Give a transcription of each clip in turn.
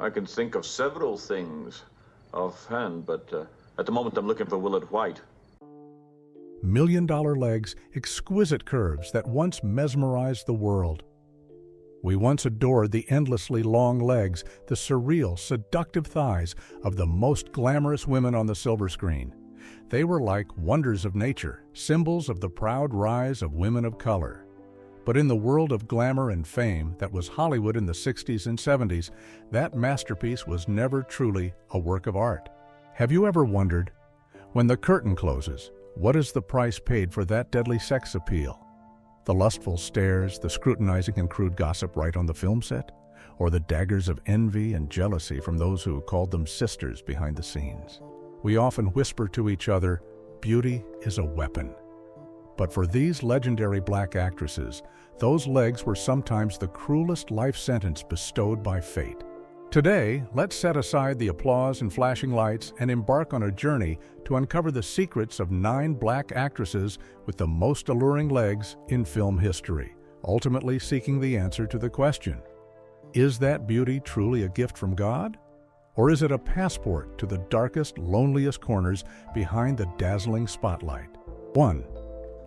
I can think of several things offhand, but at the moment I'm looking for Willard White. Million-dollar legs, exquisite curves that once mesmerized the world. We once adored the endlessly long legs, the surreal, seductive thighs of the most glamorous women on the silver screen. They were like wonders of nature, symbols of the proud rise of women of color. But in the world of glamour and fame that was Hollywood in the 60s and 70s, that masterpiece was never truly a work of art. Have you ever wondered, when the curtain closes, what is the price paid for that deadly sex appeal? The lustful stares, the scrutinizing and crude gossip right on the film set? Or the daggers of envy and jealousy from those who called them sisters behind the scenes? We often whisper to each other, beauty is a weapon. But for these legendary black actresses, those legs were sometimes the cruelest life sentence bestowed by fate. Today, let's set aside the applause and flashing lights and embark on a journey to uncover the secrets of 9 black actresses with the most alluring legs in film history, ultimately seeking the answer to the question, is that beauty truly a gift from God? Or is it a passport to the darkest, loneliest corners behind the dazzling spotlight? 1.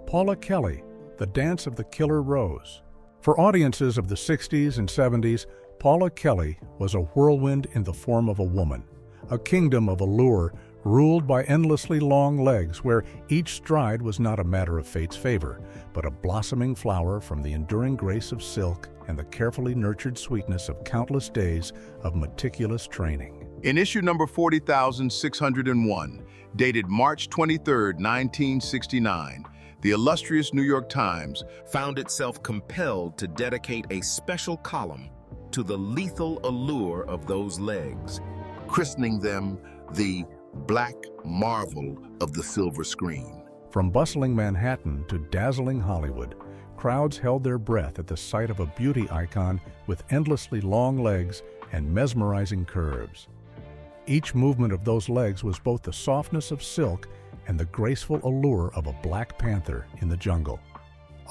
Paula Kelly, The Dance of the Killer Rose. For audiences of the 60s and 70s, Paula Kelly was a whirlwind in the form of a woman, a kingdom of allure ruled by endlessly long legs where each stride was not a matter of fate's favor, but a blossoming flower from the enduring grace of silk and the carefully nurtured sweetness of countless days of meticulous training. In issue number 40,601, dated March 23, 1969, the illustrious New York Times found itself compelled to dedicate a special column to the lethal allure of those legs, christening them the Black Marvel of the silver screen. From bustling Manhattan to dazzling Hollywood, crowds held their breath at the sight of a beauty icon with endlessly long legs and mesmerizing curves. Each movement of those legs was both the softness of silk and the graceful allure of a black panther in the jungle.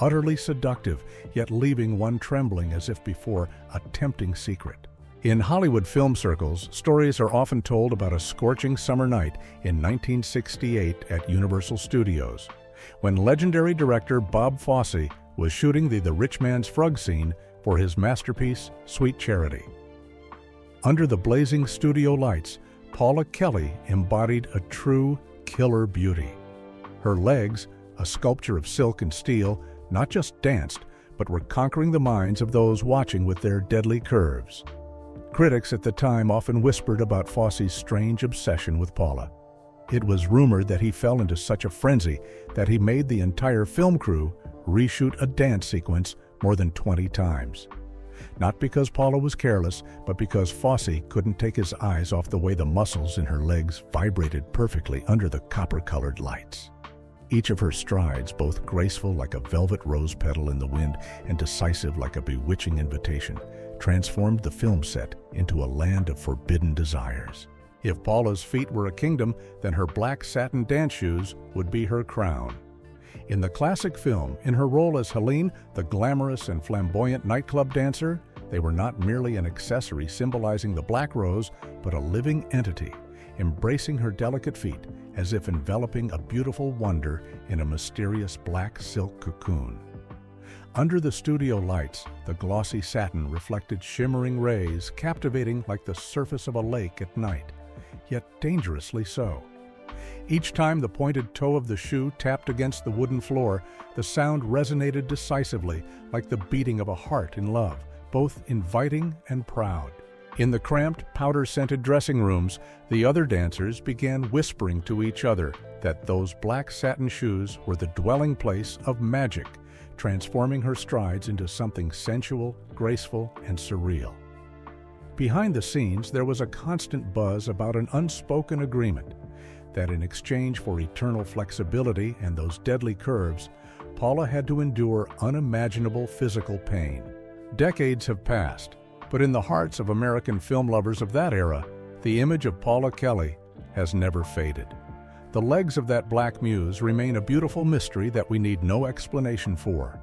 Utterly seductive, yet leaving one trembling as if before a tempting secret. In Hollywood film circles, stories are often told about a scorching summer night in 1968 at Universal Studios, when legendary director Bob Fosse was shooting the Rich Man's Frog scene for his masterpiece, Sweet Charity. Under the blazing studio lights, Paula Kelly embodied a true killer beauty. Her legs, a sculpture of silk and steel, not just danced, but were conquering the minds of those watching with their deadly curves. Critics at the time often whispered about Fosse's strange obsession with Paula. It was rumored that he fell into such a frenzy that he made the entire film crew reshoot a dance sequence more than 20 times. Not because Paula was careless, but because Fosse couldn't take his eyes off the way the muscles in her legs vibrated perfectly under the copper-colored lights. Each of her strides, both graceful like a velvet rose petal in the wind and decisive like a bewitching invitation, transformed the film set into a land of forbidden desires. If Paula's feet were a kingdom, then her black satin dance shoes would be her crown. In the classic film, in her role as Helene, the glamorous and flamboyant nightclub dancer, they were not merely an accessory symbolizing the black rose, but a living entity, embracing her delicate feet as if enveloping a beautiful wonder in a mysterious black silk cocoon. Under the studio lights, the glossy satin reflected shimmering rays, captivating like the surface of a lake at night, yet dangerously so. Each time the pointed toe of the shoe tapped against the wooden floor, the sound resonated decisively like the beating of a heart in love, both inviting and proud. In the cramped, powder-scented dressing rooms, the other dancers began whispering to each other that those black satin shoes were the dwelling place of magic, transforming her strides into something sensual, graceful, and surreal. Behind the scenes, there was a constant buzz about an unspoken agreement that in exchange for eternal flexibility and those deadly curves, Paula had to endure unimaginable physical pain. Decades have passed, but in the hearts of American film lovers of that era, the image of Paula Kelly has never faded. The legs of that black muse remain a beautiful mystery that we need no explanation for.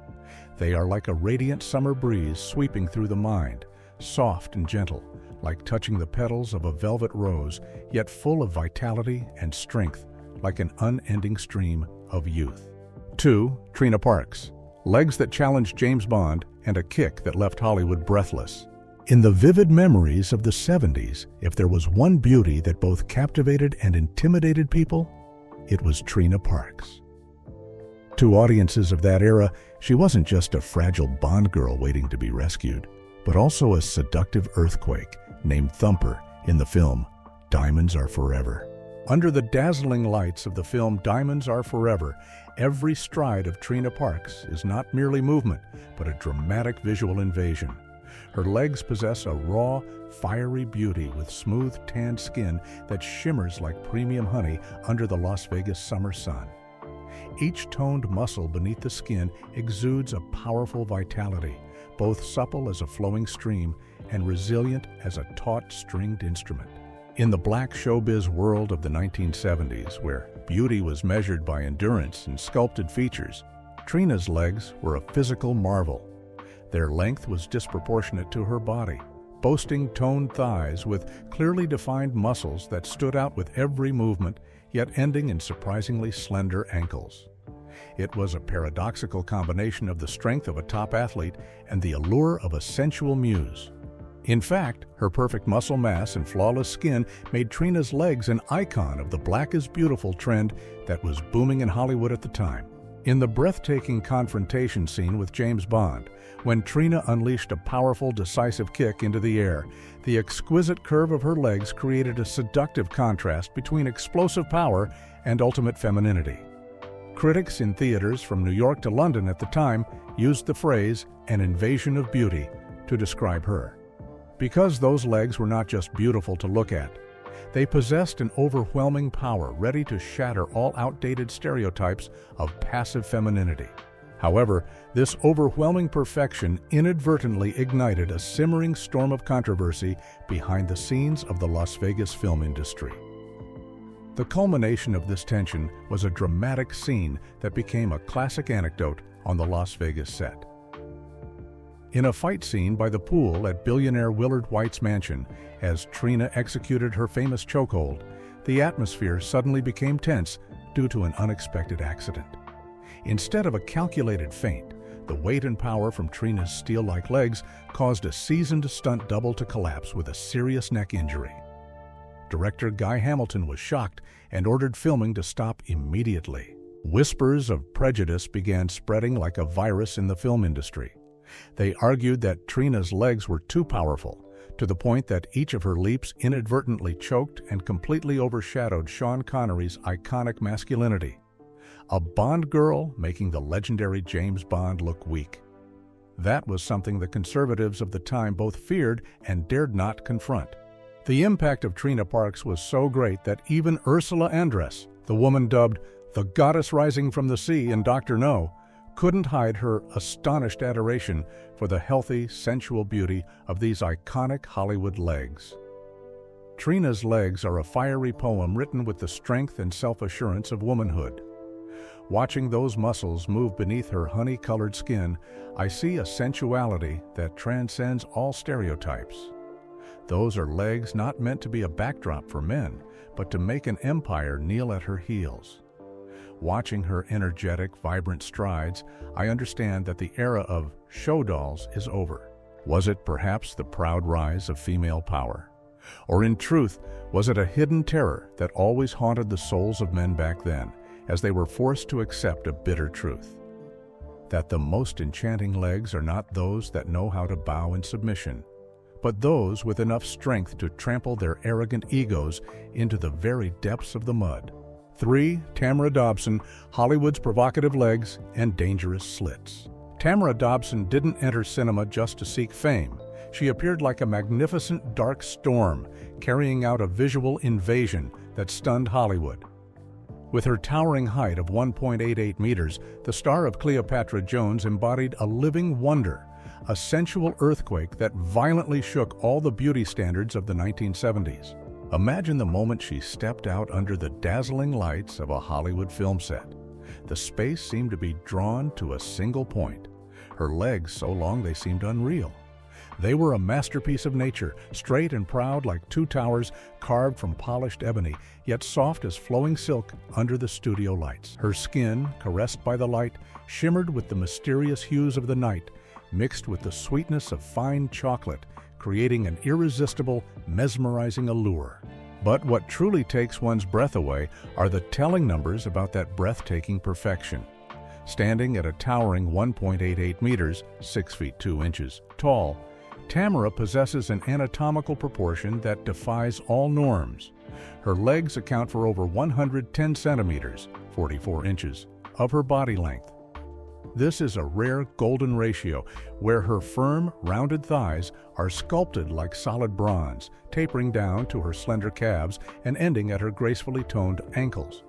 They are like a radiant summer breeze sweeping through the mind, soft and gentle, like touching the petals of a velvet rose, yet full of vitality and strength, like an unending stream of youth. 2. Trina Parks. Legs that challenged James Bond and a kick that left Hollywood breathless. In the vivid memories of the 70s, if there was one beauty that both captivated and intimidated people, it was Trina Parks. To audiences of that era, she wasn't just a fragile Bond girl waiting to be rescued, but also a seductive earthquake named Thumper in the film Diamonds Are Forever. Under the dazzling lights of the film Diamonds Are Forever, every stride of Trina Parks is not merely movement, but a dramatic visual invasion. Her legs possess a raw, fiery beauty with smooth, tanned skin that shimmers like premium honey under the Las Vegas summer sun. Each toned muscle beneath the skin exudes a powerful vitality, both supple as a flowing stream and resilient as a taut stringed instrument. In the black showbiz world of the 1970s, where beauty was measured by endurance and sculpted features, Trina's legs were a physical marvel. Their length was disproportionate to her body, boasting toned thighs with clearly defined muscles that stood out with every movement, yet ending in surprisingly slender ankles. It was a paradoxical combination of the strength of a top athlete and the allure of a sensual muse. In fact, her perfect muscle mass and flawless skin made Trina's legs an icon of the black is beautiful trend that was booming in Hollywood at the time. In the breathtaking confrontation scene with James Bond, when Trina unleashed a powerful, decisive kick into the air, the exquisite curve of her legs created a seductive contrast between explosive power and ultimate femininity. Critics in theaters from New York to London at the time used the phrase, "an invasion of beauty," to describe her. Because those legs were not just beautiful to look at, they possessed an overwhelming power ready to shatter all outdated stereotypes of passive femininity. However, this overwhelming perfection inadvertently ignited a simmering storm of controversy behind the scenes of the Las Vegas film industry. The culmination of this tension was a dramatic scene that became a classic anecdote on the Las Vegas set. In a fight scene by the pool at billionaire Willard White's mansion, as Trina executed her famous chokehold, the atmosphere suddenly became tense due to an unexpected accident. Instead of a calculated feint, the weight and power from Trina's steel-like legs caused a seasoned stunt double to collapse with a serious neck injury. Director Guy Hamilton was shocked and ordered filming to stop immediately. Whispers of prejudice began spreading like a virus in the film industry. They argued that Trina's legs were too powerful, to the point that each of her leaps inadvertently choked and completely overshadowed Sean Connery's iconic masculinity. A Bond girl making the legendary James Bond look weak. That was something the conservatives of the time both feared and dared not confront. The impact of Trina Parks was so great that even Ursula Andress, the woman dubbed the goddess rising from the sea in Dr. No, couldn't hide her astonished adoration for the healthy, sensual beauty of these iconic Hollywood legs. Trina's legs are a fiery poem written with the strength and self-assurance of womanhood. Watching those muscles move beneath her honey-colored skin, I see a sensuality that transcends all stereotypes. Those are legs not meant to be a backdrop for men, but to make an empire kneel at her heels. Watching her energetic, vibrant strides, I understand that the era of show dolls is over. Was it perhaps the proud rise of female power? Or in truth, was it a hidden terror that always haunted the souls of men back then, as they were forced to accept a bitter truth? That the most enchanting legs are not those that know how to bow in submission, but those with enough strength to trample their arrogant egos into the very depths of the mud. 3. Tamara Dobson, Hollywood's provocative legs and dangerous slits. Tamara Dobson didn't enter cinema just to seek fame. She appeared like a magnificent dark storm, carrying out a visual invasion that stunned Hollywood. With her towering height of 1.88 meters, the star of Cleopatra Jones embodied a living wonder, a sensual earthquake that violently shook all the beauty standards of the 1970s. Imagine the moment she stepped out under the dazzling lights of a Hollywood film set. The space seemed to be drawn to a single point, her legs so long they seemed unreal. They were a masterpiece of nature, straight and proud like two towers carved from polished ebony, yet soft as flowing silk under the studio lights. Her skin, caressed by the light, shimmered with the mysterious hues of the night, mixed with the sweetness of fine chocolate, creating an irresistible, mesmerizing allure. But what truly takes one's breath away are the telling numbers about that breathtaking perfection. Standing at a towering 1.88 meters, 6 feet 2 inches, tall, Tamara possesses an anatomical proportion that defies all norms. Her legs account for over 110 centimeters, 44 inches, of her body length. This is a rare golden ratio where her firm, rounded thighs are sculpted like solid bronze, tapering down to her slender calves and ending at her gracefully toned ankles.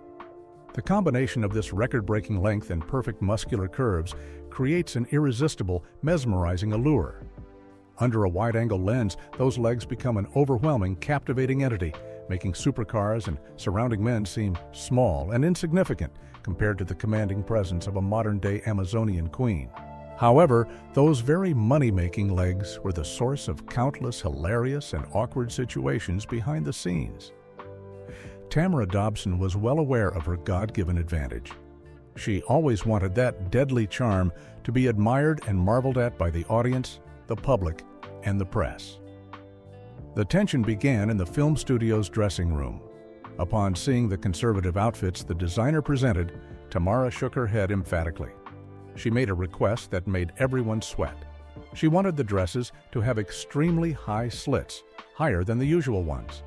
The combination of this record-breaking length and perfect muscular curves creates an irresistible, mesmerizing allure. Under a wide-angle lens, those legs become an overwhelming, captivating entity, making supercars and surrounding men seem small and insignificant compared to the commanding presence of a modern-day Amazonian queen. However, those very money-making legs were the source of countless hilarious and awkward situations behind the scenes. Tamara Dobson was well aware of her God-given advantage. She always wanted that deadly charm to be admired and marveled at by the audience, the public, and the press. The tension began in the film studio's dressing room. Upon seeing the conservative outfits the designer presented, Tamara shook her head emphatically. She made a request that made everyone sweat. She wanted the dresses to have extremely high slits, higher than the usual ones.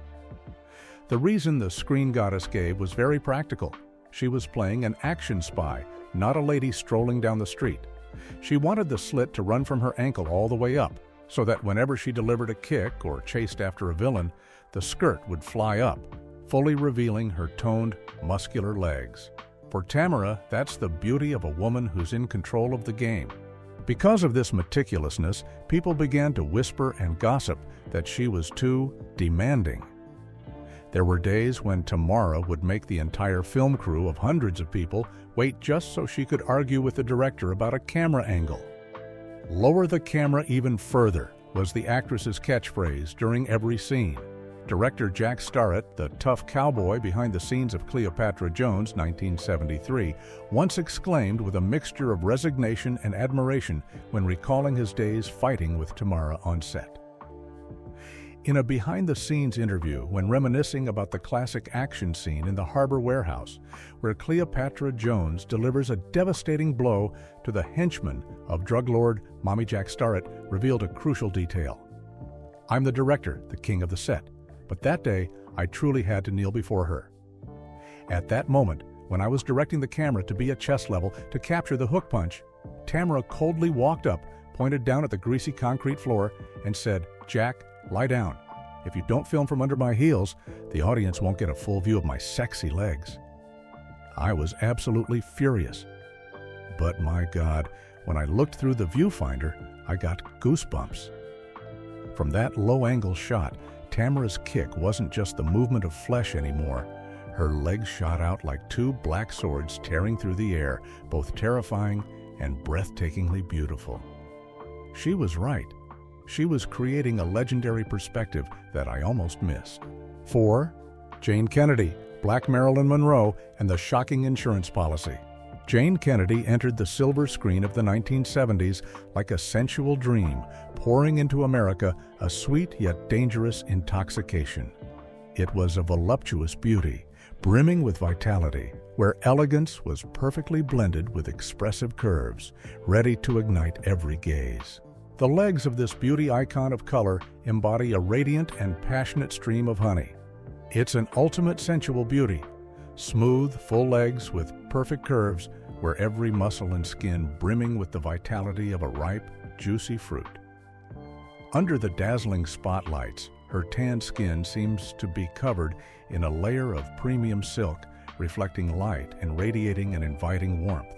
The reason the screen goddess gave was very practical. She was playing an action spy, not a lady strolling down the street. She wanted the slit to run from her ankle all the way up, so that whenever she delivered a kick or chased after a villain, the skirt would fly up, fully revealing her toned, muscular legs. For Tamara, that's the beauty of a woman who's in control of the game. Because of this meticulousness, people began to whisper and gossip that she was too demanding. There were days when Tamara would make the entire film crew of hundreds of people wait just so she could argue with the director about a camera angle. "Lower the camera even further," was the actress's catchphrase during every scene. Director Jack Starrett, the tough cowboy behind the scenes of Cleopatra Jones, 1973, once exclaimed with a mixture of resignation and admiration when recalling his days fighting with Tamara on set. In a behind-the-scenes interview, when reminiscing about the classic action scene in the Harbor Warehouse, where Cleopatra Jones delivers a devastating blow to the henchman of drug lord Mommy Jack Starrett, revealed a crucial detail. "I'm the director, the king of the set, but that day I truly had to kneel before her. At that moment, when I was directing the camera to be at chest level to capture the hook punch, Tamara coldly walked up, pointed down at the greasy concrete floor, and said, 'Jack, lie down. If you don't film from under my heels, the audience won't get a full view of my sexy legs.' I was absolutely furious. But my God, when I looked through the viewfinder, I got goosebumps. From that low-angle shot, Tamara's kick wasn't just the movement of flesh anymore. Her legs shot out like two black swords tearing through the air, both terrifying and breathtakingly beautiful. She was right. She was creating a legendary perspective that I almost missed. 4. Jayne Kennedy, Black Marilyn Monroe, and the Shocking Insurance Policy. Jayne Kennedy entered the silver screen of the 1970s like a sensual dream, pouring into America a sweet yet dangerous intoxication. It was a voluptuous beauty, brimming with vitality, where elegance was perfectly blended with expressive curves, ready to ignite every gaze. The legs of this beauty icon of color embody a radiant and passionate stream of honey. It's an ultimate sensual beauty, smooth, full legs with perfect curves, where every muscle and skin brimming with the vitality of a ripe, juicy fruit. Under the dazzling spotlights, her tan skin seems to be covered in a layer of premium silk, reflecting light and radiating an inviting warmth.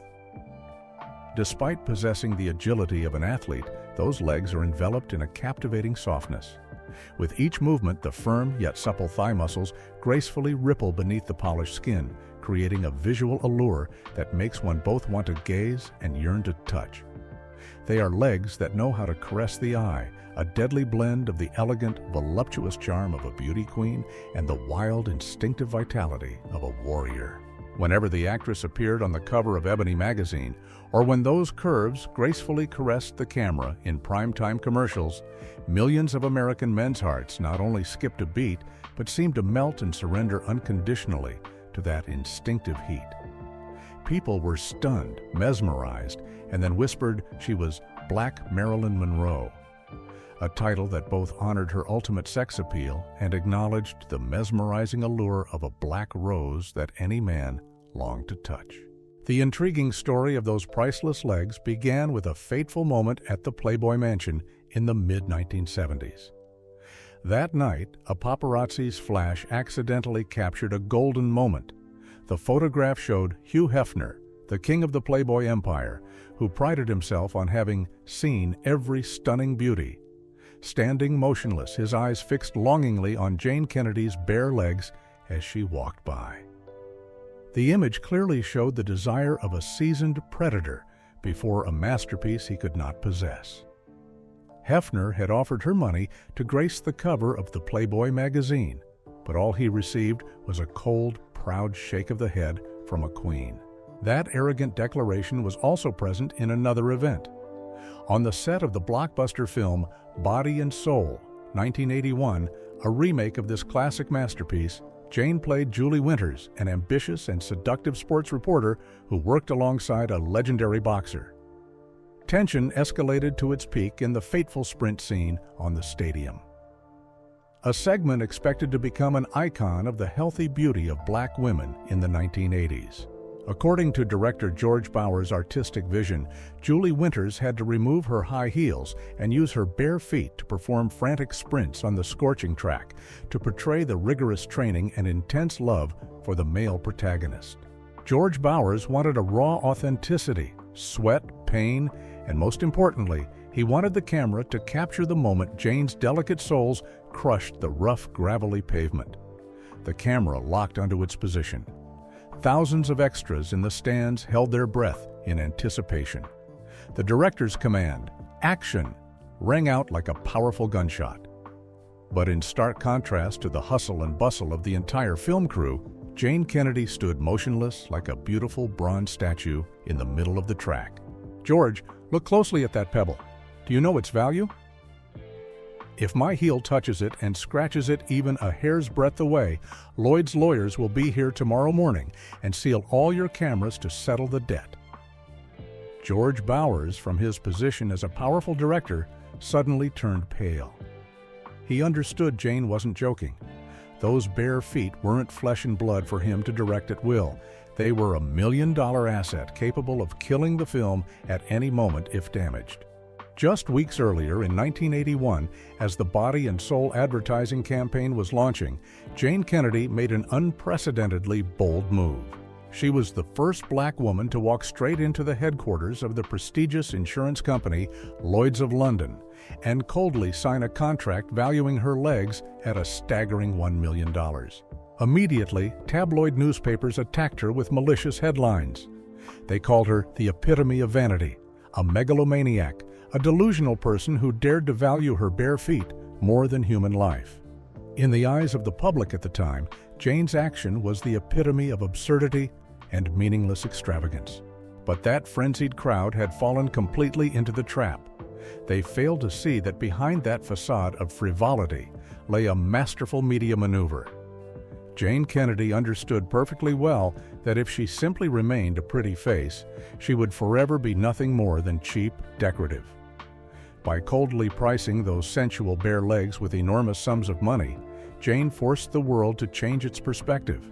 Despite possessing the agility of an athlete, those legs are enveloped in a captivating softness. With each movement, the firm yet supple thigh muscles gracefully ripple beneath the polished skin, creating a visual allure that makes one both want to gaze and yearn to touch. They are legs that know how to caress the eye, a deadly blend of the elegant, voluptuous charm of a beauty queen and the wild, instinctive vitality of a warrior. Whenever the actress appeared on the cover of Ebony magazine, or when those curves gracefully caressed the camera in primetime commercials, millions of American men's hearts not only skipped a beat, but seemed to melt and surrender unconditionally to that instinctive heat. People were stunned, mesmerized, and then whispered she was Black Marilyn Monroe, a title that both honored her ultimate sex appeal and acknowledged the mesmerizing allure of a black rose that any man longed to touch. The intriguing story of those priceless legs began with a fateful moment at the Playboy Mansion in the mid-1970s. That night, a paparazzi's flash accidentally captured a golden moment. The photograph showed Hugh Hefner, the king of the Playboy empire, who prided himself on having seen every stunning beauty, standing motionless, his eyes fixed longingly on Jayne Kennedy's bare legs as she walked by. The image clearly showed the desire of a seasoned predator before a masterpiece he could not possess. Hefner had offered her money to grace the cover of the Playboy magazine, but all he received was a cold, proud shake of the head from a queen. That arrogant declaration was also present in another event. On the set of the blockbuster film Body and Soul, 1981, a remake of this classic masterpiece, Jayne played Julie Winters, an ambitious and seductive sports reporter who worked alongside a legendary boxer. Tension escalated to its peak in the fateful sprint scene on the stadium. A segment expected to become an icon of the healthy beauty of black women in the 1980s. According to director George Bauer's artistic vision, Julie Winters had to remove her high heels and use her bare feet to perform frantic sprints on the scorching track to portray the rigorous training and intense love for the male protagonist. George Bowers wanted a raw authenticity, sweat, pain, and most importantly, he wanted the camera to capture the moment Jayne's delicate soles crushed the rough, gravelly pavement. The camera locked onto its position. Thousands of extras in the stands held their breath in anticipation. The director's command, "Action," rang out like a powerful gunshot. But in stark contrast to the hustle and bustle of the entire film crew, Jayne Kennedy stood motionless like a beautiful bronze statue in the middle of the track. "George, look closely at that pebble. Do you know its value? If my heel touches it and scratches it even a hair's breadth away, Lloyd's lawyers will be here tomorrow morning and seal all your cameras to settle the debt." George Bowers, from his position as a powerful director, suddenly turned pale. He understood Jayne wasn't joking. Those bare feet weren't flesh and blood for him to direct at will. They were $1 million asset capable of killing the film at any moment if damaged. Just weeks earlier, in 1981, as the Body and Soul advertising campaign was launching, Jayne Kennedy made an unprecedentedly bold move. She was the first black woman to walk straight into the headquarters of the prestigious insurance company Lloyd's of London and coldly sign a contract valuing her legs at a staggering $1 million. Immediately, tabloid newspapers attacked her with malicious headlines. They called her the epitome of vanity, a megalomaniac, a delusional person who dared to value her bare feet more than human life. In the eyes of the public at the time, Jayne's action was the epitome of absurdity and meaningless extravagance. But that frenzied crowd had fallen completely into the trap. They failed to see that behind that facade of frivolity lay a masterful media maneuver. Jayne Kennedy understood perfectly well that if she simply remained a pretty face, she would forever be nothing more than cheap, decorative. By coldly pricing those sensual bare legs with enormous sums of money, Jayne forced the world to change its perspective.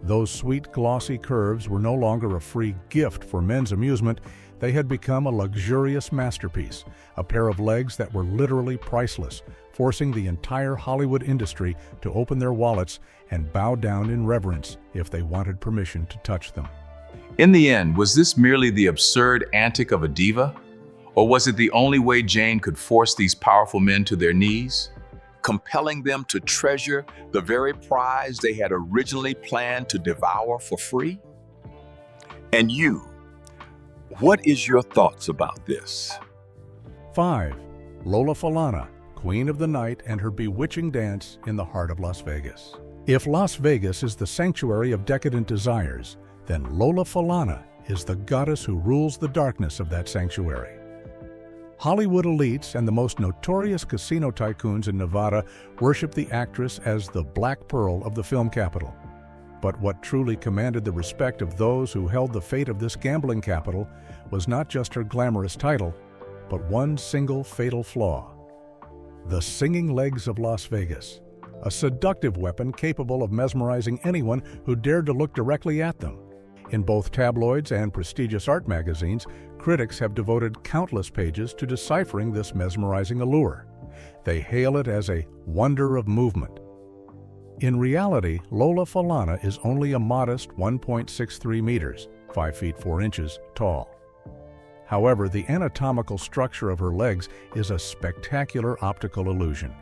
Those sweet, glossy curves were no longer a free gift for men's amusement. They had become a luxurious masterpiece, a pair of legs that were literally priceless, forcing the entire Hollywood industry to open their wallets and bow down in reverence if they wanted permission to touch them. In the end, was this merely the absurd antic of a diva? Or was it the only way Jayne could force these powerful men to their knees, compelling them to treasure the very prize they had originally planned to devour for free? And you, What is your thoughts about this? 5. Lola Fana, Queen of the Night and her bewitching dance in the heart of Las Vegas. If Las Vegas is the sanctuary of decadent desires, then Lola Fana is the goddess who rules the darkness of that sanctuary. Hollywood elites and the most notorious casino tycoons in Nevada worship the actress as the Black Pearl of the film capital. But what truly commanded the respect of those who held the fate of this gambling capital was not just her glamorous title, but one single fatal flaw: the singing legs of Las Vegas, a seductive weapon capable of mesmerizing anyone who dared to look directly at them. In both tabloids and prestigious art magazines, critics have devoted countless pages to deciphering this mesmerizing allure. They hail it as a wonder of movement. In reality, Lola Fana is only a modest 1.63 meters, 5 feet 4 inches, tall. However, the anatomical structure of her legs is a spectacular optical illusion.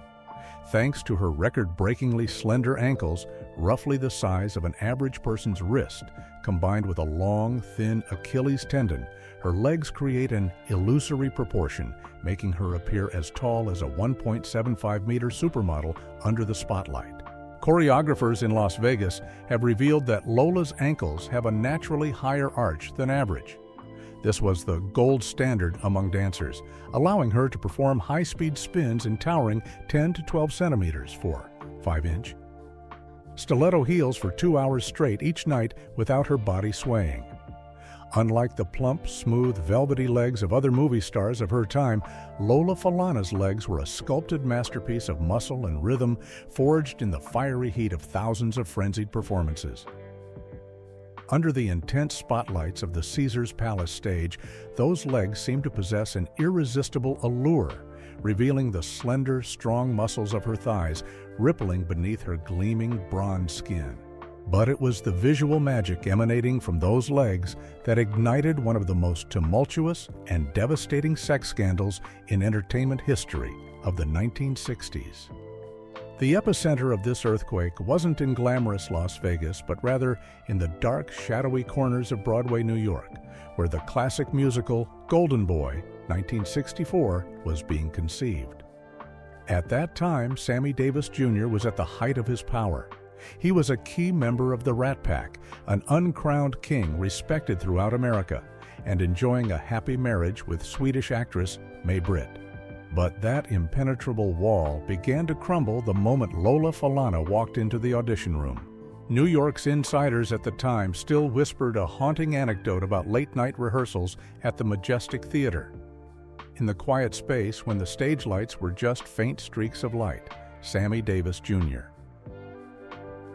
Thanks to her record-breakingly slender ankles, roughly the size of an average person's wrist, combined with a long, thin Achilles tendon, her legs create an illusory proportion, making her appear as tall as a 1.75-meter supermodel under the spotlight. Choreographers in Las Vegas have revealed that Lola's ankles have a naturally higher arch than average. This was the gold standard among dancers, allowing her to perform high-speed spins in towering 10 to 12 centimeters for 5-inch stiletto heels for 2 hours straight each night without her body swaying. Unlike the plump, smooth, velvety legs of other movie stars of her time, Lola Fana's legs were a sculpted masterpiece of muscle and rhythm forged in the fiery heat of thousands of frenzied performances. Under the intense spotlights of the Caesar's Palace stage, those legs seemed to possess an irresistible allure, revealing the slender, strong muscles of her thighs rippling beneath her gleaming bronze skin. But it was the visual magic emanating from those legs that ignited one of the most tumultuous and devastating sex scandals in entertainment history of the 1960s. The epicenter of this earthquake wasn't in glamorous Las Vegas, but rather in the dark, shadowy corners of Broadway, New York, where the classic musical Golden Boy, 1964, was being conceived. At that time, Sammy Davis Jr. was at the height of his power. He was a key member of the Rat Pack, an uncrowned king respected throughout America, and enjoying a happy marriage with Swedish actress May Britt. But that impenetrable wall began to crumble the moment Lola Fana walked into the audition room. New York's insiders at the time still whispered a haunting anecdote about late-night rehearsals at the Majestic Theater. In the quiet space, when the stage lights were just faint streaks of light, Sammy Davis Jr.,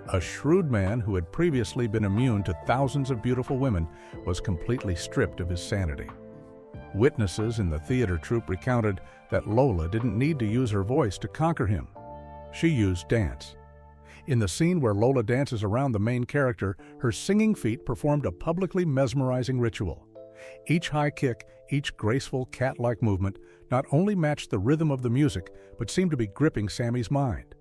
a shrewd man who had previously been immune to thousands of beautiful women, was completely stripped of his sanity. Witnesses in the theater troupe recounted that Lola didn't need to use her voice to conquer him. She used dance. In the scene where Lola dances around the main character, her singing feet performed a publicly mesmerizing ritual. Each high kick, each graceful cat-like movement not only matched the rhythm of the music, but seemed to be gripping Sammy's mind.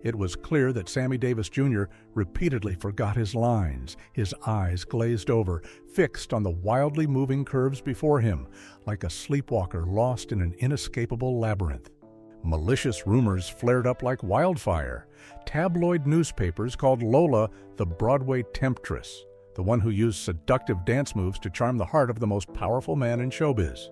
It was clear that Sammy Davis Jr. repeatedly forgot his lines, his eyes glazed over, fixed on the wildly moving curves before him, like a sleepwalker lost in an inescapable labyrinth. Malicious rumors flared up like wildfire. Tabloid newspapers called Lola the Broadway temptress, the one who used seductive dance moves to charm the heart of the most powerful man in showbiz.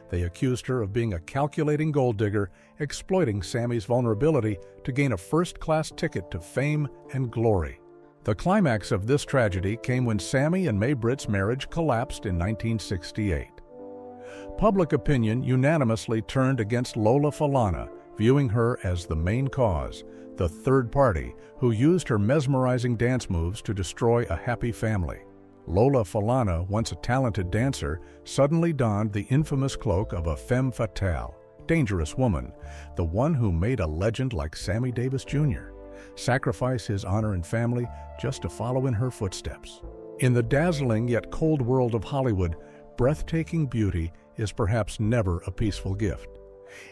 They accused her of being a calculating gold digger, exploiting Sammy's vulnerability to gain a first-class ticket to fame and glory. The climax of this tragedy came when Sammy and May Britt's marriage collapsed in 1968. Public opinion unanimously turned against Lola Fana, viewing her as the main cause, the third party who used her mesmerizing dance moves to destroy a happy family. Lola Fana, once a talented dancer, suddenly donned the infamous cloak of a femme fatale, dangerous woman, the one who made a legend like Sammy Davis Jr. sacrifice his honor and family just to follow in her footsteps. In the dazzling yet cold world of Hollywood, breathtaking beauty is perhaps never a peaceful gift.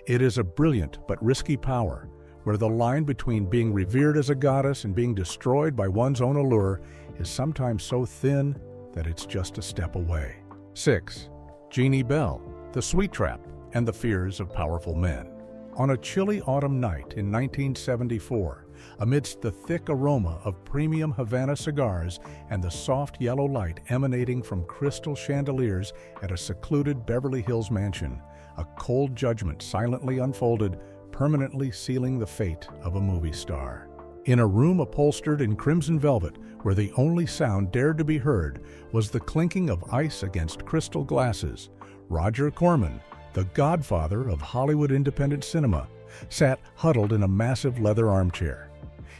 It is a brilliant but risky power, where the line between being revered as a goddess and being destroyed by one's own allure is sometimes so thin that it's just a step away. 6. Jeanie Bell, The Sweet Trap and the Fears of Powerful Men. On a chilly autumn night in 1974, amidst the thick aroma of premium Havana cigars and the soft yellow light emanating from crystal chandeliers at a secluded Beverly Hills mansion, a cold judgment silently unfolded, permanently sealing the fate of a movie star. In a room upholstered in crimson velvet, where the only sound dared to be heard was the clinking of ice against crystal glasses, Roger Corman, the godfather of Hollywood independent cinema, sat huddled in a massive leather armchair.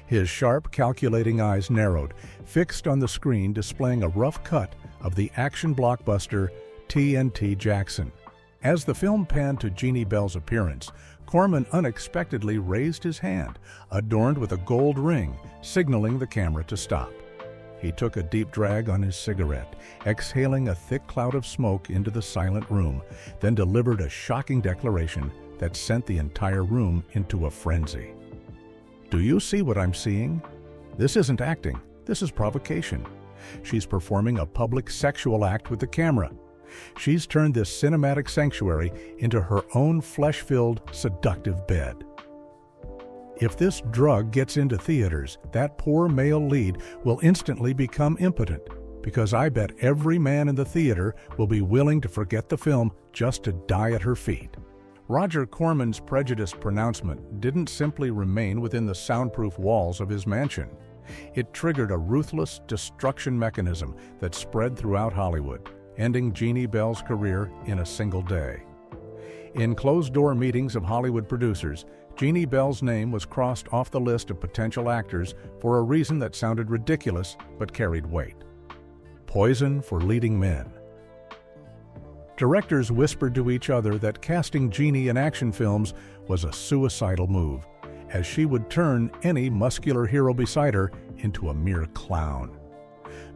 His sharp, calculating eyes narrowed, fixed on the screen displaying a rough cut of the action blockbuster TNT Jackson. As the film panned to Jeanie Bell's appearance, Corman unexpectedly raised his hand, adorned with a gold ring, signaling the camera to stop. He took a deep drag on his cigarette, exhaling a thick cloud of smoke into the silent room, then delivered a shocking declaration that sent the entire room into a frenzy. "Do you see what I'm seeing? This isn't acting, this is provocation. She's performing a public sexual act with the camera. She's turned this cinematic sanctuary into her own flesh-filled, seductive bed." If this drug gets into theaters, that poor male lead will instantly become impotent, because I bet every man in the theater will be willing to forget the film just to die at her feet. Roger Corman's prejudiced pronouncement didn't simply remain within the soundproof walls of his mansion. It triggered a ruthless destruction mechanism that spread throughout Hollywood, ending Jeanie Bell's career in a single day. In closed-door meetings of Hollywood producers, Jeanie Bell's name was crossed off the list of potential actors for a reason that sounded ridiculous but carried weight: poison for leading men. Directors whispered to each other that casting Jeanie in action films was a suicidal move, as she would turn any muscular hero beside her into a mere clown.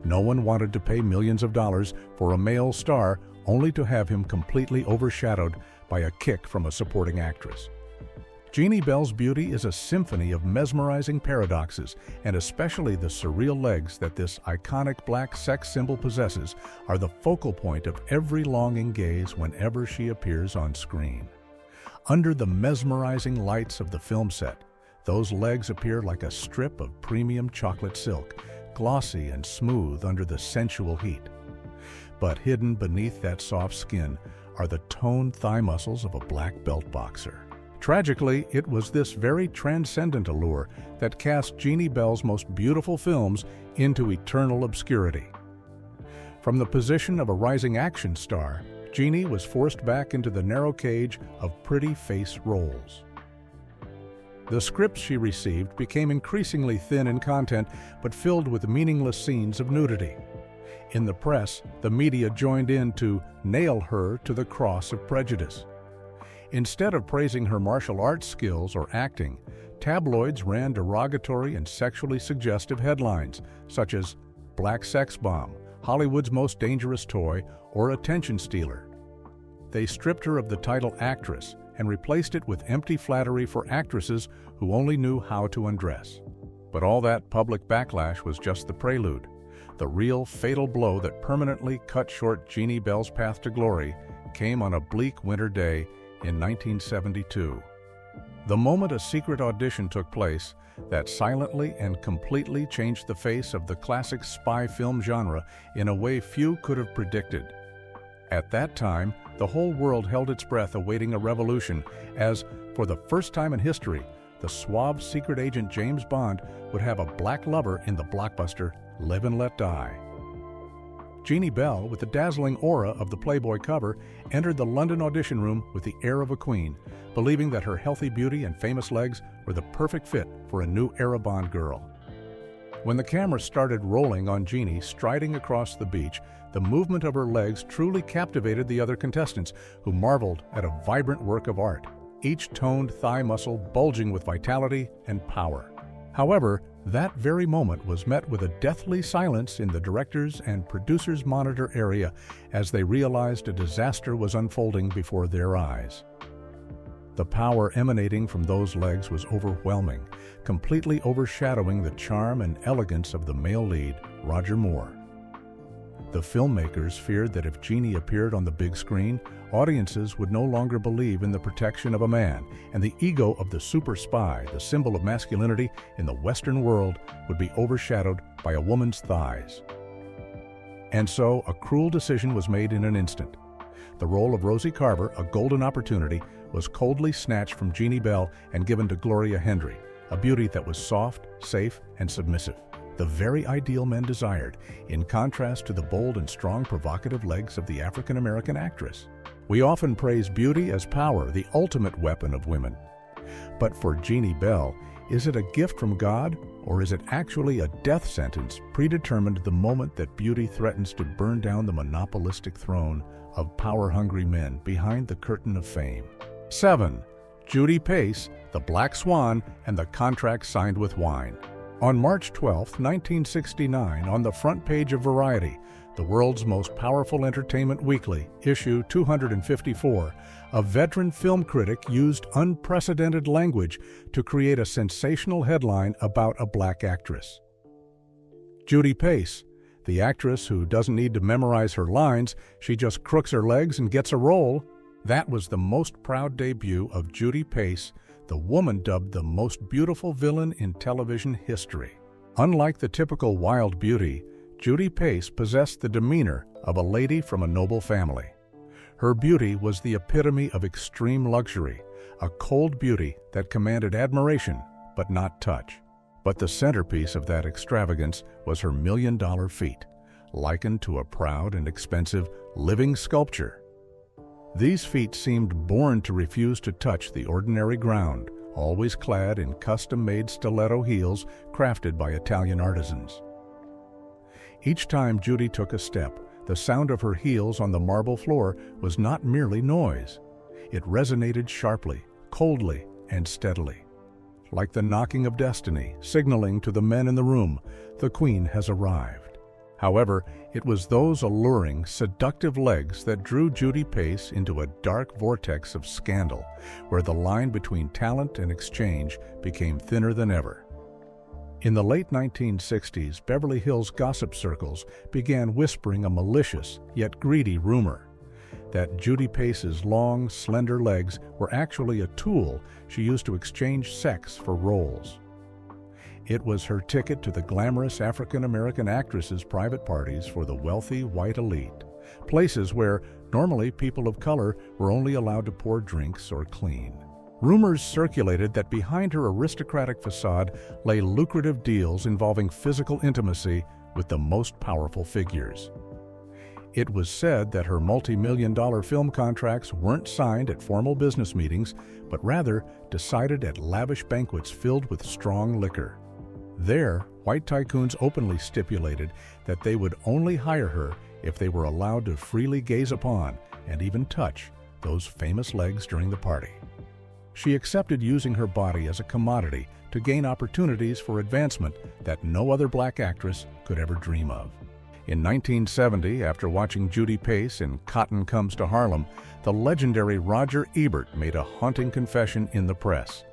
No one wanted to pay millions of dollars for a male star only to have him completely overshadowed by a kick from a supporting actress. Jeanie Bell's beauty is a symphony of mesmerizing paradoxes, and especially the surreal legs that this iconic black sex symbol possesses are the focal point of every longing gaze whenever she appears on screen. Under the mesmerizing lights of the film set, those legs appear like a strip of premium chocolate silk, glossy and smooth under the sensual heat. But hidden beneath that soft skin are the toned thigh muscles of a black belt boxer. Tragically, it was this very transcendent allure that cast Jeanie Bell's most beautiful films into eternal obscurity. From the position of a rising action star, Jeanie was forced back into the narrow cage of pretty face roles. The scripts she received became increasingly thin in content, but filled with meaningless scenes of nudity. In the press, the media joined in to nail her to the cross of prejudice. Instead of praising her martial arts skills or acting, tabloids ran derogatory and sexually suggestive headlines, such as "Black Sex Bomb," "Hollywood's Most Dangerous Toy," or "Attention Stealer." They stripped her of the title actress and replaced it with empty flattery for actresses who only knew how to undress. But all that public backlash was just the prelude. The real fatal blow that permanently cut short Jeanie Bell's path to glory came on a bleak winter day in 1972. The moment a secret audition took place that silently and completely changed the face of the classic spy film genre in a way few could have predicted. At that time, the whole world held its breath awaiting a revolution as, for the first time in history, the suave secret agent James Bond would have a black lover in the blockbuster Live and Let Die. Jeanie Bell, with the dazzling aura of the Playboy cover, entered the London audition room with the air of a queen, believing that her healthy beauty and famous legs were the perfect fit for a new era Bond girl. When the camera started rolling on Jeanie striding across the beach, the movement of her legs truly captivated the other contestants, who marveled at a vibrant work of art, each toned thigh muscle bulging with vitality and power. However, that very moment was met with a deathly silence in the director's and producer's monitor area as they realized a disaster was unfolding before their eyes. The power emanating from those legs was overwhelming, completely overshadowing the charm and elegance of the male lead, Roger Moore. The filmmakers feared that if Jeanie appeared on the big screen, audiences would no longer believe in the protection of a man, and the ego of the super spy, the symbol of masculinity in the Western world, would be overshadowed by a woman's thighs. And so, a cruel decision was made in an instant. The role of Rosie Carver, a golden opportunity, was coldly snatched from Jeanie Bell and given to Gloria Hendry, a beauty that was soft, safe, and submissive. The very ideal men desired, in contrast to the bold and strong provocative legs of the African-American actress. We often praise beauty as power, the ultimate weapon of women. But for Jeanie Bell, is it a gift from God, or is it actually a death sentence predetermined the moment that beauty threatens to burn down the monopolistic throne of power-hungry men behind the curtain of fame? 7. Judy Pace, the Black Swan, and the Contract Signed with Wine. On March 12, 1969, on the front page of Variety, the world's most powerful entertainment weekly, issue 254, a veteran film critic used unprecedented language to create a sensational headline about a black actress. Judy Pace, the actress who doesn't need to memorize her lines, she just crooks her legs and gets a role. That was the most proud debut of Judy Pace, the woman dubbed the most beautiful villain in television history. Unlike the typical wild beauty, Judy Pace possessed the demeanor of a lady from a noble family. Her beauty was the epitome of extreme luxury, a cold beauty that commanded admiration but not touch. But the centerpiece of that extravagance was her million-dollar feet, likened to a proud and expensive living sculpture. These feet seemed born to refuse to touch the ordinary ground, always clad in custom-made stiletto heels crafted by Italian artisans. Each time Judy took a step, the sound of her heels on the marble floor was not merely noise. It resonated sharply, coldly, and steadily. Like the knocking of destiny, signaling to the men in the room, the queen has arrived. However, it was those alluring, seductive legs that drew Judy Pace into a dark vortex of scandal, where the line between talent and exchange became thinner than ever. In the late 1960s, Beverly Hills gossip circles began whispering a malicious yet greedy rumor that Judy Pace's long, slender legs were actually a tool she used to exchange sex for roles. It was her ticket to the glamorous African-American actresses' private parties for the wealthy white elite, places where normally people of color were only allowed to pour drinks or clean. Rumors circulated that behind her aristocratic facade lay lucrative deals involving physical intimacy with the most powerful figures. It was said that her multi-million-dollar film contracts weren't signed at formal business meetings, but rather decided at lavish banquets filled with strong liquor. There, white tycoons openly stipulated that they would only hire her if they were allowed to freely gaze upon and even touch those famous legs during the party. She accepted using her body as a commodity to gain opportunities for advancement that no other black actress could ever dream of. In 1970, after watching Judy Pace in Cotton Comes to Harlem, the legendary Roger Ebert made a haunting confession in the press.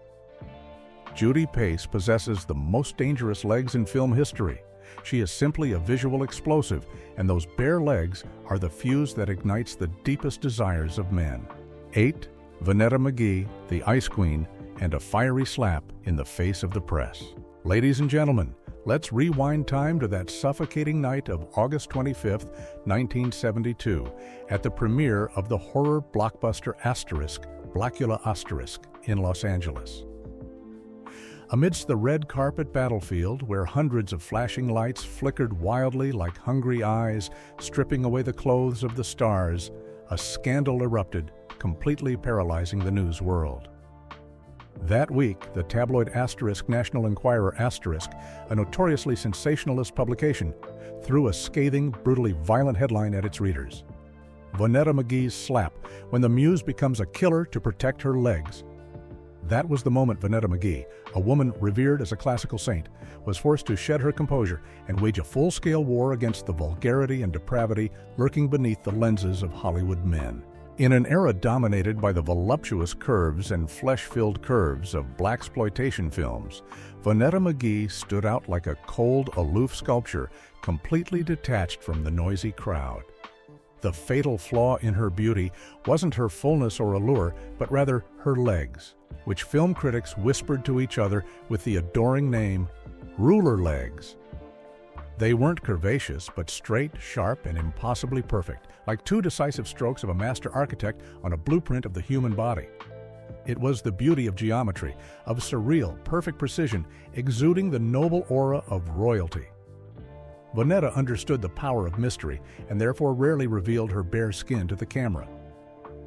Judy Pace possesses the most dangerous legs in film history. She is simply a visual explosive, and those bare legs are the fuse that ignites the deepest desires of men. 8. Vanetta McGee, the Ice Queen, and a fiery slap in the face of the press. Ladies and gentlemen, let's rewind time to that suffocating night of August 25, 1972, at the premiere of the horror blockbuster Blackula Asterisk, in Los Angeles. Amidst the red carpet battlefield, where hundreds of flashing lights flickered wildly like hungry eyes, stripping away the clothes of the stars, a scandal erupted, completely paralyzing the news world. That week, the tabloid National Enquirer a notoriously sensationalist publication, threw a scathing, brutally violent headline at its readers. Vanetta McGee's slap, when the muse becomes a killer to protect her legs. That was the moment Vanetta McGee, a woman revered as a classical saint, was forced to shed her composure and wage a full-scale war against the vulgarity and depravity lurking beneath the lenses of Hollywood men. In an era dominated by the voluptuous curves and flesh-filled curves of blaxploitation films, Vanetta McGee stood out like a cold, aloof sculpture, completely detached from the noisy crowd. The fatal flaw in her beauty wasn't her fullness or allure, but rather her legs, which film critics whispered to each other with the adoring name, ruler legs. They weren't curvaceous, but straight, sharp, and impossibly perfect, like two decisive strokes of a master architect on a blueprint of the human body. It was the beauty of geometry, of surreal, perfect precision, exuding the noble aura of royalty. Vanetta understood the power of mystery and therefore rarely revealed her bare skin to the camera.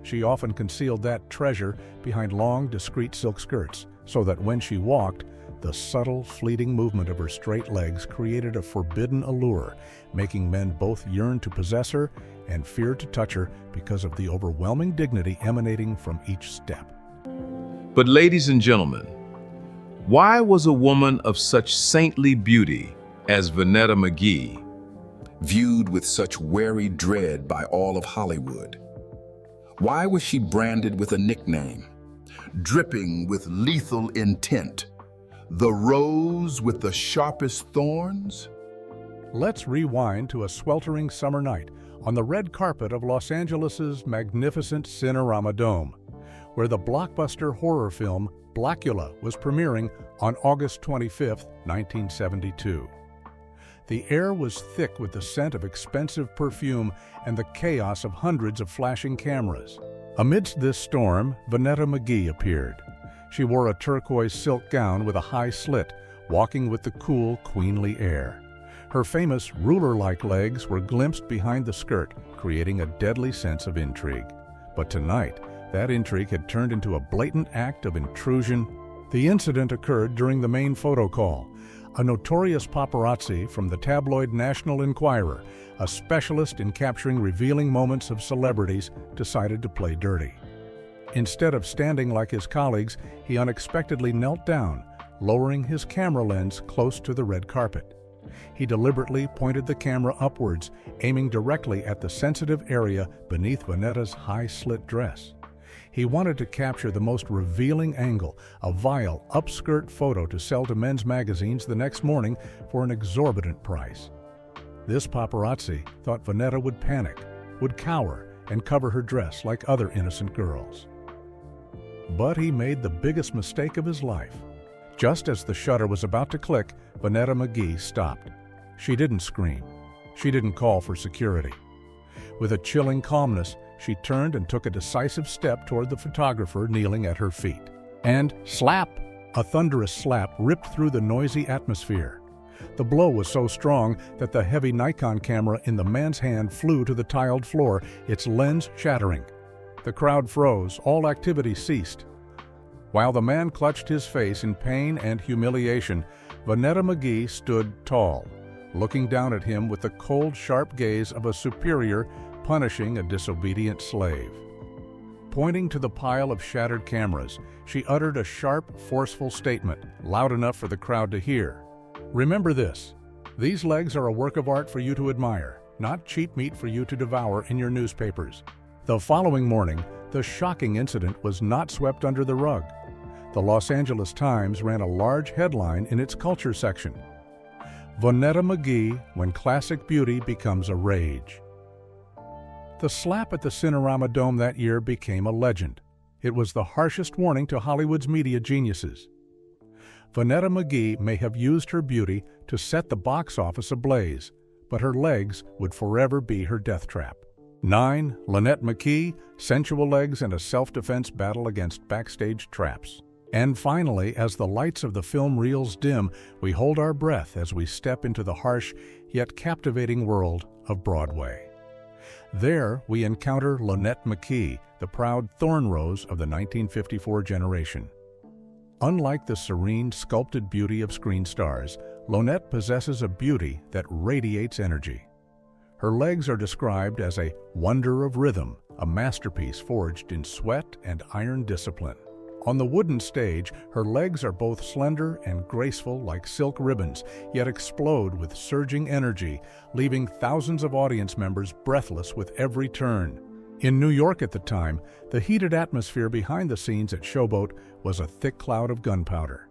She often concealed that treasure behind long, discreet silk skirts, so that when she walked, the subtle, fleeting movement of her straight legs created a forbidden allure, making men both yearn to possess her and fear to touch her because of the overwhelming dignity emanating from each step. But ladies and gentlemen, why was a woman of such saintly beauty as Vanetta McGee viewed with such wary dread by all of Hollywood? Why was she branded with a nickname, dripping with lethal intent, the rose with the sharpest thorns? Let's rewind to a sweltering summer night on the red carpet of Los Angeles' magnificent Cinerama Dome, where the blockbuster horror film Blackula was premiering on August 25, 1972. The air was thick with the scent of expensive perfume and the chaos of hundreds of flashing cameras. Amidst this storm, Vanetta McGee appeared. She wore a turquoise silk gown with a high slit, walking with the cool, queenly air. Her famous ruler-like legs were glimpsed behind the skirt, creating a deadly sense of intrigue. But tonight, that intrigue had turned into a blatant act of intrusion. The incident occurred during the main photo call. A notorious paparazzi from the tabloid National Enquirer, a specialist in capturing revealing moments of celebrities, decided to play dirty. Instead of standing like his colleagues, he unexpectedly knelt down, lowering his camera lens close to the red carpet. He deliberately pointed the camera upwards, aiming directly at the sensitive area beneath Vanetta's high-slit dress. He wanted to capture the most revealing angle, a vile, upskirt photo to sell to men's magazines the next morning for an exorbitant price. This paparazzi thought Vanetta would panic, would cower, and cover her dress like other innocent girls. But he made the biggest mistake of his life. Just as the shutter was about to click, Vanetta McGee stopped. She didn't scream. She didn't call for security. With a chilling calmness, she turned and took a decisive step toward the photographer kneeling at her feet. And slap! A thunderous slap ripped through the noisy atmosphere. The blow was so strong that the heavy Nikon camera in the man's hand flew to the tiled floor, its lens shattering. The crowd froze, all activity ceased. While the man clutched his face in pain and humiliation, Vanetta McGee stood tall, looking down at him with the cold, sharp gaze of a superior punishing a disobedient slave. Pointing to the pile of shattered cameras, she uttered a sharp, forceful statement, loud enough for the crowd to hear. Remember this: these legs are a work of art for you to admire, not cheap meat for you to devour in your newspapers. The following morning, the shocking incident was not swept under the rug. The Los Angeles Times ran a large headline in its culture section: Vanetta McGee, when classic beauty becomes a rage. The slap at the Cinerama Dome that year became a legend. It was the harshest warning to Hollywood's media geniuses. Vanetta McGee may have used her beauty to set the box office ablaze, but her legs would forever be her death trap. 9. Lonette McKee, sensual legs and a self-defense battle against backstage traps. And finally, as the lights of the film reels dim, we hold our breath as we step into the harsh yet captivating world of Broadway. There, we encounter Lonette McKee, the proud thorn rose of the 1954 generation. Unlike the serene, sculpted beauty of screen stars, Lonette possesses a beauty that radiates energy. Her legs are described as a wonder of rhythm, a masterpiece forged in sweat and iron discipline. On the wooden stage, her legs are both slender and graceful like silk ribbons, yet explode with surging energy, leaving thousands of audience members breathless with every turn. In New York at the time, the heated atmosphere behind the scenes at Showboat was a thick cloud of gunpowder.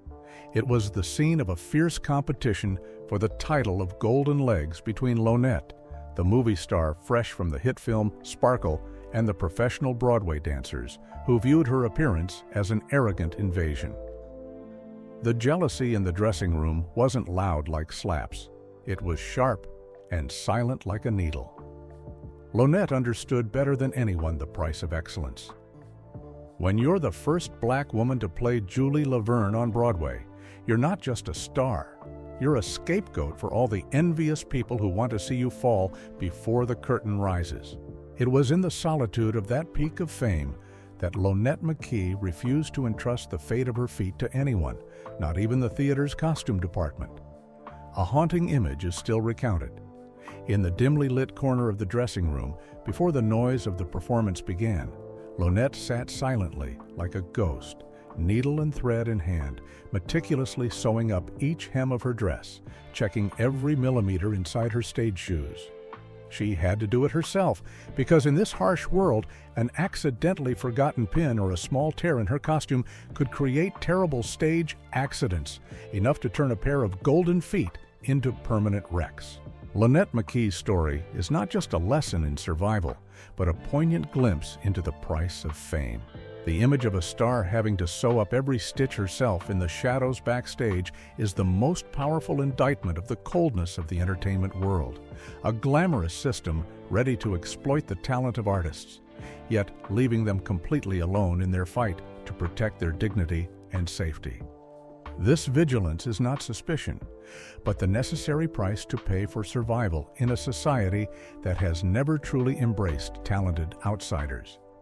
It was the scene of a fierce competition for the title of Golden Legs between Lonette, the movie star fresh from the hit film Sparkle, and the professional Broadway dancers, who viewed her appearance as an arrogant invasion. The jealousy in the dressing room wasn't loud like slaps. It was sharp and silent like a needle. Lonette understood better than anyone the price of excellence. When you're the first black woman to play Julie Laverne on Broadway, you're not just a star. You're a scapegoat for all the envious people who want to see you fall before the curtain rises. It was in the solitude of that peak of fame that Lonette McKee refused to entrust the fate of her feet to anyone, not even the theater's costume department. A haunting image is still recounted. In the dimly lit corner of the dressing room, before the noise of the performance began, Lonette sat silently like a ghost, needle and thread in hand, meticulously sewing up each hem of her dress, checking every millimeter inside her stage shoes. She had to do it herself, because in this harsh world, an accidentally forgotten pin or a small tear in her costume could create terrible stage accidents, enough to turn a pair of golden feet into permanent wrecks. Lonette McKee's story is not just a lesson in survival, but a poignant glimpse into the price of fame. The image of a star having to sew up every stitch herself in the shadows backstage is the most powerful indictment of the coldness of the entertainment world, a glamorous system ready to exploit the talent of artists, yet leaving them completely alone in their fight to protect their dignity and safety. This vigilance is not suspicion, but the necessary price to pay for survival in a society that has never truly embraced talented outsiders.